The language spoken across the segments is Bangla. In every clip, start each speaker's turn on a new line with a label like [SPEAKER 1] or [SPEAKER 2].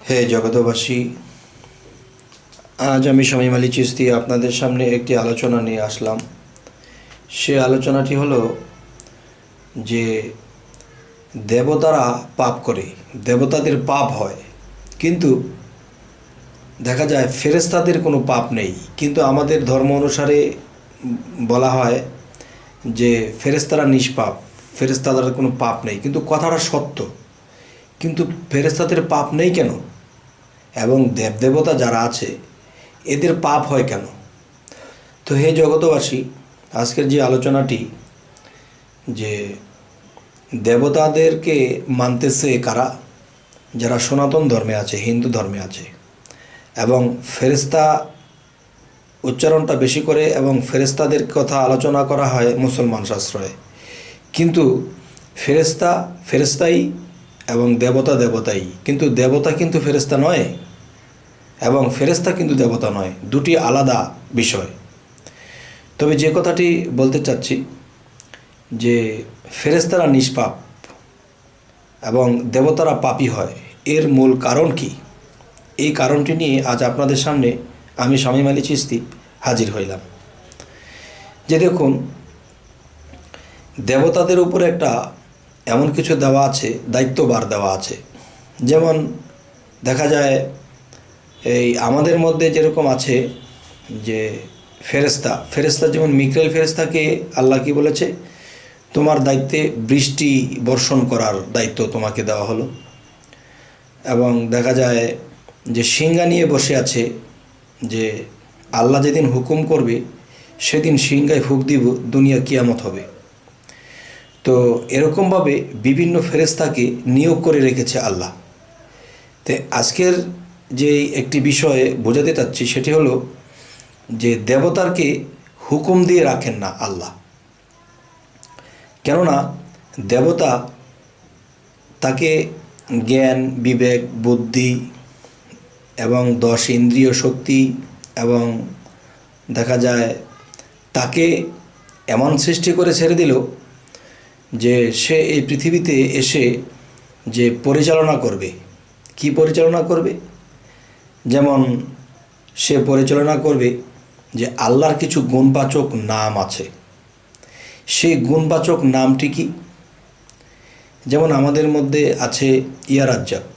[SPEAKER 1] হে জগতবাসী, আজ আমি শামীম আলী চিশতি আপনাদের সামনে একটি আলোচনা নিয়ে আসলাম। সে আলোচনাটি হলো যে দেবতারা পাপ করে, দেবতাদের পাপ হয়, কিন্তু দেখা যায় ফেরেশতাদের কোনো পাপ নেই। কিন্তু আমাদের ধর্ম অনুসারে বলা হয় যে ফেরেশতারা নিষ্পাপ, ফেরেশতাদের কোনো পাপ নেই। কিন্তু কথাটা সত্য, কিন্তু ফেরেশতাদের পাপ নেই কেন? এবং দেবদেবতা যারা আছে এদের পাপ হয় কেন? তো হে জগতবাসী, আজকের যে আলোচনাটি, যে দেবতাদেরকে মানতেছে কারা? যারা সনাতন ধর্মে আছে, হিন্দু ধর্মে আছে, এবং ফেরেশতা উচ্চারণটা বেশি করে এবং ফেরেশতাদের কথা আলোচনা করা হয় মুসলমান শাস্ত্রে। কিন্তু ফেরেশতা ফেরেশতাই এবং দেবতা দেবতাই, কিন্তু দেবতা কিন্তু ফেরেশতা নয় এবং ফেরেশতা কিন্তু দেবতা নয়, দুটি আলাদা বিষয়। তবে যে কথাটি বলতে চাচ্ছি যে ফেরেশতারা নিষ্পাপ এবং দেবতারা পাপী হয়, এর মূল কারণ কি? এই কারণটি নিয়ে আজ আপনাদের সামনে আমি শামীম আলী চিশতি হাজির হইলাম। যে দেখুন, দেবতাদের উপরে একটা এমন কিছু দেওয়া আছে, দায়িত্বভার দেওয়া আছে। যেমন দেখা যায় এই আমাদের মধ্যে যেরকম আছে যে ফেরেশতা যেমন মিকাইল ফেরেশতাকে আল্লাহ কি বলেছে, তোমার দায়িত্বে বৃষ্টি বর্ষণ করার দায়িত্ব তোমাকে দেওয়া হলো। এবং দেখা যায় যে সিংহা নিয়ে বসে আছে, যে আল্লাহ যেদিন হুকুম করবে সেদিন সিংহায় ফুঁক দিব, দুনিয়া কিয়ামত হবে। তো এরকমভাবে বিভিন্ন ফেরেশতাকে নিয়োগ করে রেখেছে আল্লাহ। তো আজকের যে একটি বিষয়ে বোঝাতে চাচ্ছি সেটি হলো যে দেবতারকে হুকুম দিয়ে রাখেন না আল্লাহ। কেননা দেবতা তাকে জ্ঞান, বিবেক, বুদ্ধি এবং 10 ইন্দ্রিয় শক্তি, এবং দেখা যায় তাকে এমন সৃষ্টি করে ছেড়ে দিল যে সে এই পৃথিবীতে এসে যে পরিচালনা করবে। কি পরিচালনা করবে? যেমন সে পরিচালনা করবে যে আল্লাহর কিছু গুণবাচক নাম আছে, সেই গুণবাচক নামটি কি? যেমন আমাদের মধ্যে আছে ইয়া রাজ্জাক।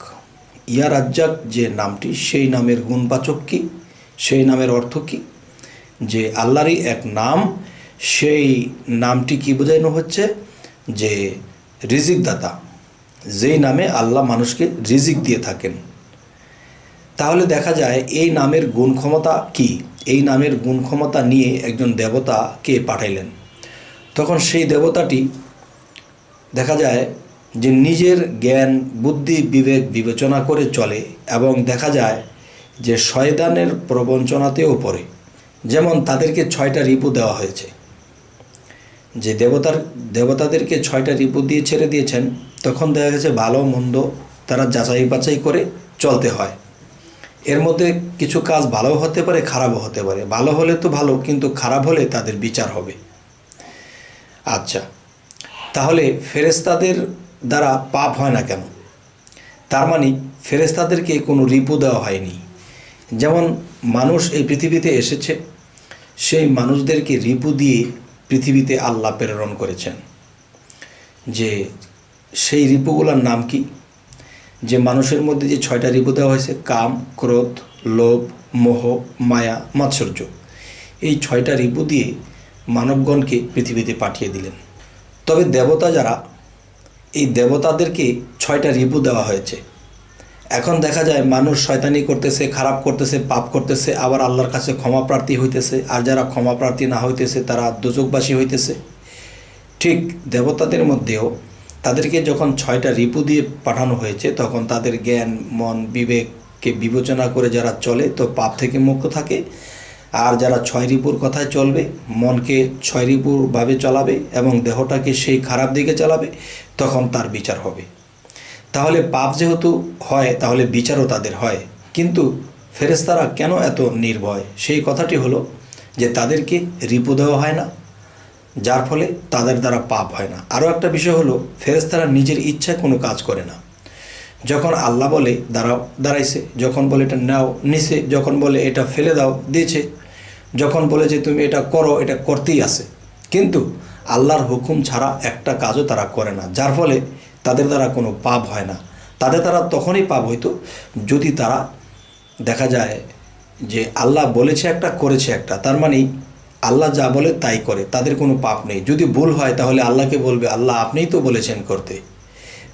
[SPEAKER 1] ইয়া রাজ্জাক যে নামটি, সেই নামের গুণবাচক কি? সেই নামের অর্থ কি? যে আল্লাহরই এক নাম, সেই নামটি কি বোঝানো হচ্ছে? যে রিজিক দাতা, যেই নামে আল্লাহ মানুষকে রিজিক দিয়ে থাকেন। তাহলে দেখা যায় এই নামের গুণ ক্ষমতা কি? এই নামের গুণ ক্ষমতা নিয়ে একজন দেবতাকে পাঠাইলেন। তখন সেই দেবতাটি দেখা যায় যে নিজের জ্ঞান, বুদ্ধি, বিবেক বিবেচনা করে চলে, এবং দেখা যায় যে শয়তানের প্রবঞ্চনাতেও পড়ে। যেমন তাদেরকে 6টা রিপু দেওয়া হয়েছে, যে দেবতাদেরকে 6টা রিপু দিয়ে ছেড়ে দিয়েছেন। তখন দেখা গেছে ভালো মন্দ তারা যাচাই বাছাই করে চলতে হয়। এর মধ্যে কিছু কাজ ভালো হতে পারে, খারাপও হতে পারে। ভালো হলে তো ভালো, কিন্তু খারাপ হলে তাদের বিচার হবে। আচ্ছা, তাহলে ফেরেশতাদের দ্বারা পাপ হয় না কেন? তার মানে ফেরেশতাদেরকে কোনো রিপু দেওয়া হয়নি। যেমন মানুষ এই পৃথিবীতে এসেছে, সেই মানুষদেরকে রিপু দিয়ে পৃথিবীতে আল্লাহ প্রেরণ করেছেন। যে সেই রিপুগুলোর নাম কি? যে মানুষের মধ্যে যে 6টা রিপু দেওয়া হয়েছে, কাম, ক্রোধ, লোভ, মোহ, মায়া, মাৎসর্য, এই 6টা রিপু দিয়ে মানবগণকে পৃথিবীতে পাঠিয়ে দিলেন। তবে দেবতা যারা, এই দেবতাদেরকে 6টা রিপু দেওয়া হয়েছে। এখন দেখা যায় মানুষ শয়তানি করতেছে, খারাপ করতেছে, পাপ করতেছে, আবার আল্লাহর কাছে ক্ষমা প্রার্থী হইতেছে। আর যারা ক্ষমা প্রার্থী না হইতেছে তারা দোজখবাসী হইতেছে। ঠিক দেবতাদের মধ্যেও তাদেরকে যখন 6টা রিপু দিয়ে পাঠানো হয়েছে, তখন তাদের জ্ঞান, মন, বিবেককে বিবেচনা করে যারা চলে তো পাপ থেকে মুক্ত থাকে। আর যারা 6 রিপুর কথায় চলবে, মনকে 6 রিপুরভাবে চালাবে এবং দেহটাকে সেই খারাপ দিকে চালাবে, তখন তার বিচার হবে। তাহলে পাপ যেহেতু হয়, তাহলে বিচারও তাদের হয়। কিন্তু ফেরেশতারা কেন এত নির্ভয়? সেই কথাটি হলো যে তাদেরকে রিপু দেওয়া হয় না, যার ফলে তাদের দ্বারা পাপ হয় না। আরও একটা বিষয় হলো, ফেরেশতারা নিজের ইচ্ছায় কোনো কাজ করে না। যখন আল্লাহ বলে দাঁড়াও দাঁড়াইছে, যখন বলে এটা নাও নিছে, যখন বলে এটা ফেলে দাও দিয়েছে, যখন বলে যে তুমি এটা করো এটা করতেই আছে। কিন্তু আল্লাহর হুকুম ছাড়া একটা কাজও তারা করে না, যার ফলে তাদের দ্বারা কোনো পাপ হয় না। তাদের দ্বারা তখনই পাপ হইতো যদি তারা দেখা যায় যে আল্লাহ বলেছে একটা করেছে একটা, তার মানে আল্লাহ যা বলে তাই করে, তাদের কোনো পাপ নেই। যদি ভুল হয় তাহলে আল্লাহকে বলবে আল্লাহ আপনিই তো বলেছেন করতে,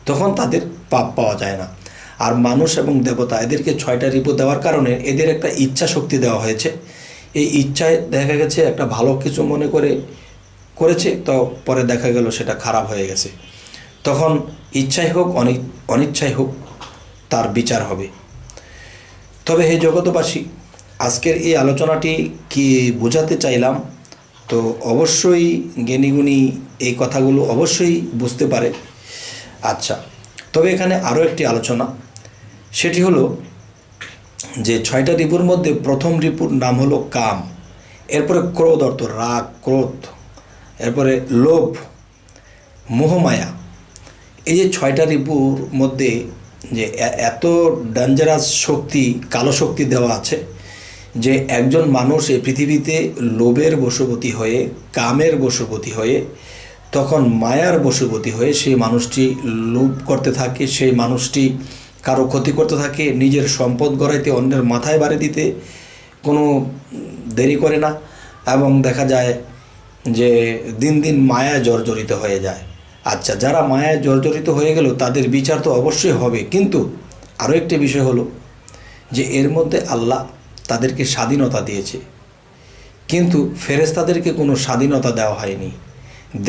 [SPEAKER 1] তখন তাদের পাপ পাওয়া যায় না। আর মানুষ এবং দেবতা এদেরকে 6টা রিপু দেওয়ার কারণে এদের একটা ইচ্ছা শক্তি দেওয়া হয়েছে। এই ইচ্ছায় দেখা গেছে একটা ভালো কিছু মনে করে করেছে, তো পরে দেখা গেল সেটা খারাপ হয়ে গেছে, তখন ইচ্ছাই হোক অনিচ্ছাই হোক তার বিচার হবে। তবে হে জগতবাসী, আজকের এই আলোচনাটি কি বোঝাতে চাইলাম, তো অবশ্যই জ্ঞানীগুণী এই কথাগুলো অবশ্যই বুঝতে পারে। আচ্ছা, তবে এখানে আরও একটি আলোচনা, সেটি হলো যে 6টা রিপুর মধ্যে প্রথম রিপুর নাম হলো কাম, এরপরে ক্রোধ অর্থ রাগ ক্রোধ, এরপরে লোভ মোহমায়া। এই যে 6টা রিপুর মধ্যে যে এত ডেঞ্জারাস শক্তি, কালো শক্তি দেওয়া আছে যে একজন মানুষ এই পৃথিবীতে লোভের বশবর্তী হয়ে, কামের বশবর্তী হয়ে, তখন মায়ার বশবর্তী হয়ে সেই মানুষটি লোভ করতে থাকে, সেই মানুষটি কারো ক্ষতি করতে থাকে, নিজের সম্পদ গড়াইতে অন্যের মাথায় বাড়ি দিতে কোনো দেরি করে না, এবং দেখা যায় যে দিন দিন মায়ায় জর্জরিত হয়ে যায়। আচ্ছা, যারা মায়ায় জর্জরিত হয়ে গেল তাদের বিচার তো অবশ্যই হবে, কিন্তু আরও একটি বিষয় হলো যে এর মধ্যে আল্লাহ তাদেরকে স্বাধীনতা দিয়েছে, কিন্তু ফেরেশতাদেরকে কোনো স্বাধীনতা দেওয়া হয়নি।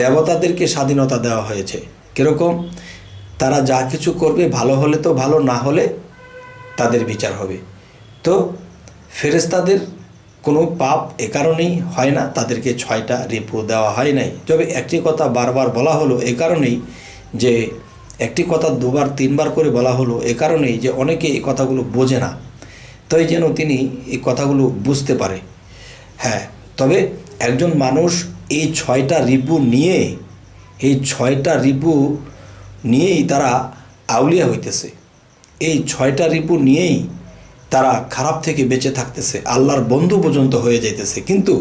[SPEAKER 1] দেবতাদেরকে স্বাধীনতা দেওয়া হয়েছে। কীরকম? তারা যা কিছু করবে, ভালো হলে তো ভালো, না হলে তাদের বিচার হবে। তো ফেরেশতাদের কোনো পাপ এ কারণেই হয় না, তাদেরকে 6টা রিপু দেওয়া হয় নাই। তবে একটি কথা বারবার বলা হলো এ কারণেই যে, একটি কথা 2বার 3বার করে বলা হলো এ কারণেই যে অনেকে এই কথাগুলো বোঝে না, তাই যেন তিনি এই কথাগুলো বুঝতে পারে। হ্যাঁ, তবে একজন মানুষ এই 6টা রিপু নিয়ে, এই 6টা রিপু নিয়েই তারা আউলিয়া হইতেছে, এই 6টা রিপু নিয়েই তারা খারাপ থেকে বেঁচে থাকতেছে, আল্লাহর বন্ধু পর্যন্ত হয়ে যাইতেছে। কিন্তু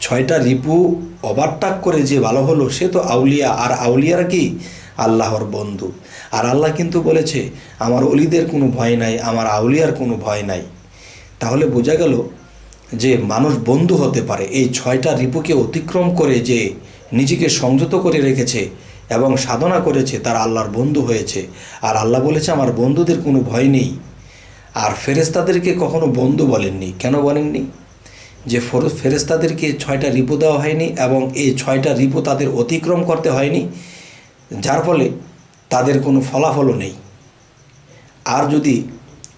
[SPEAKER 1] 6টা রিপু ওভারটেক করে যে ভালো হলো সে তো আউলিয়া, আর আউলিয়ারা কি? আল্লাহর বন্ধু। আর আল্লাহ কিন্তু বলেছে আমার অলিদের কোনো ভয় নাই, আমার আউলিয়ার কোনো ভয় নাই। তাহলে বোঝা গেল যে মানুষ বন্ধু হতে পারে। এই 6টা রিপুকে অতিক্রম করে যে নিজেকে সংযত করে রেখেছে এবং সাধনা করেছে, তার আল্লাহর বন্ধু হয়েছে। আর আল্লাহ বলেছে আমার বন্ধুদের কোনো ভয় নেই। আর ফেরেশতাদেরকে কখনো বন্ধু বলেননি। কেন বলেননি? যে ফেরেশতাদেরকে 6টা রিপু দেওয়া হয়নি এবং এই 6টা রিপু তাদের অতিক্রম করতে হয়নি, যার ফলে তাদের কোনো ফলাফলও নেই। আর যদি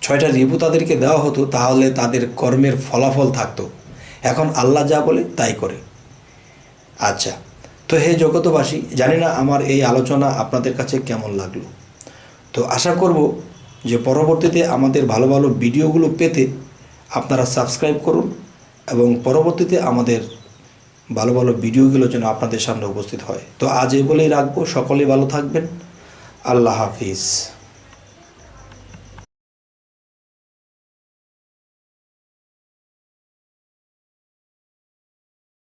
[SPEAKER 1] 6টা রিপু তাদেরকে দেওয়া হতো তাহলে তাদের কর্মের ফলাফল থাকতো। এখন আল্লাহ যা বলে তাই করে। আচ্ছা, তো হে জগতবাসী, জানি না আমার এই আলোচনা আপনাদের কাছে কেমন লাগলো। তো আশা করব যে পরবর্তীতে আমাদের ভালো ভালো ভিডিওগুলো পেতে আপনারা সাবস্ক্রাইব করুন, এবং পরবর্তীতে আমাদের ভালো ভালো ভিডিওগুলো যেন আপনাদের সামনে উপস্থিত হয়। তো আজ এই বলেই রাখবো। সকলেই ভালো থাকবেন। আল্লাহ হাফিজ।